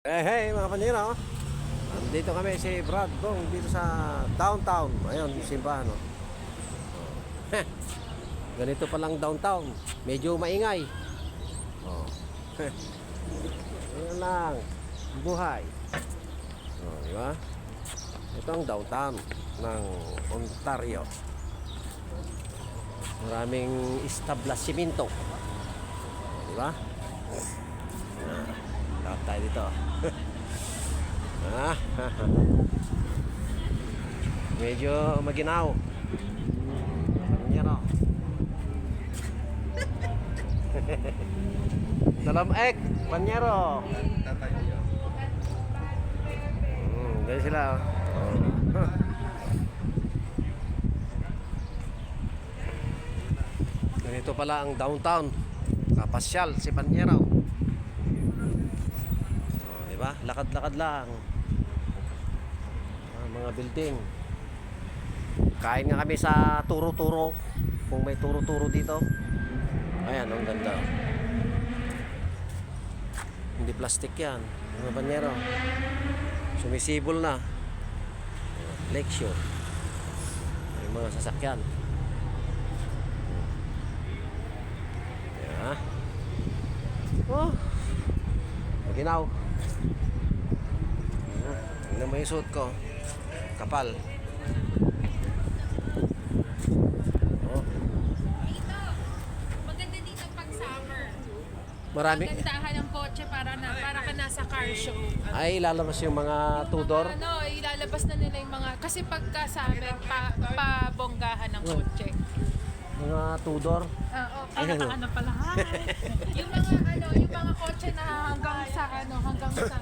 Hey mga panira, dito kami si Brad Bong dito sa downtown. Ayun, yung simbahan, no? Ganito pa lang downtown. Medyo maingay. Oh. Ayan lang. Buhay. Oh, di ba? Ito ang downtown ng Ontario. Maraming establishmento. Di ba? Lahat tayo dito. Medyo maginaw. Panyero. Salam ek, panyero. Ganyan sila. Ganito pala ang downtown. Kapasyal si Panyero. Diba? Lakad-lakad lang. Mga building. Kain nga kami sa turo-turo. Kung may turo-turo dito. Ayan, ang ganda. Hindi plastic yan. Mga Panyero. Sumisibol na. Lakeshore. May mga sasakyan. Ayan. Oh. Maginaw. Tignan mo yung suot ko. Kapal. Oh. Dito. Maganda dito pag summer. Marami. Magandahan ng kotse para ka nasa car show. Ay, lalabas yung mga Tudor. Ilalabas na nila yung mga kasi pagka summer pabonggahan ng kotse. Mga Tudor. Oo, para ka ano pala. Yung mga kotse na hanggang sa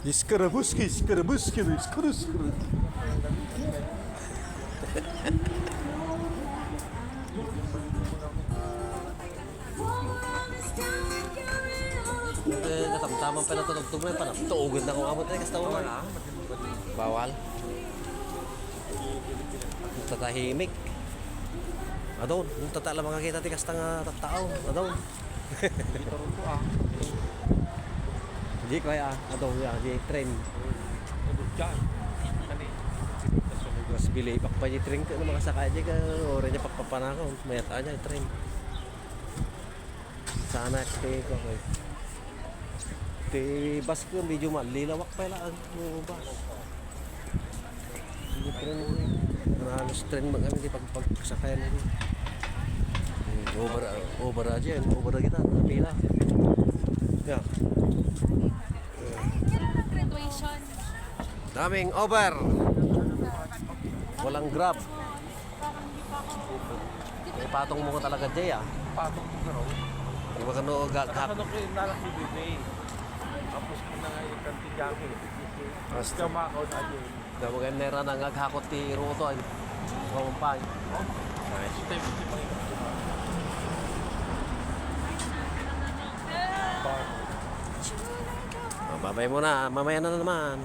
Iskarabuski, iskarabuski, iskarabuski. Natamtaman pa na ito. Nagtugma pa na. Tuugod na kung abot na. Kasi tawag na. Bawal. Tatahimik. Adon. Yung tatala makakita tikas nga tatao. Adon. Di kaya adon ya. Di train. Mas bilay pa di train ka na mga sakay di ka. Ora niya papapanakaw. Mayata niya train. Sana kaya ko. Di bus ko medyo malilawak pa lang ang bus. Hindi train mo eh. Halos train mag-ano di pagsakayan mo. Over aja yan. Over kita. Napila. Yeah. graduation. Daming over. Walang grab. May patong mo ka talaga Jay ah. Patong mo ka raw. Di ba kano Nakasano ko yung lalaki bebe. Tapos ko na nga yung kantigaki. Tapos ka makaw na yun. Dawagan nera na ngaghakot ti Ruto ay kumpay. Nice. Ito yung hindi pang Babay mo na, mamaya na naman.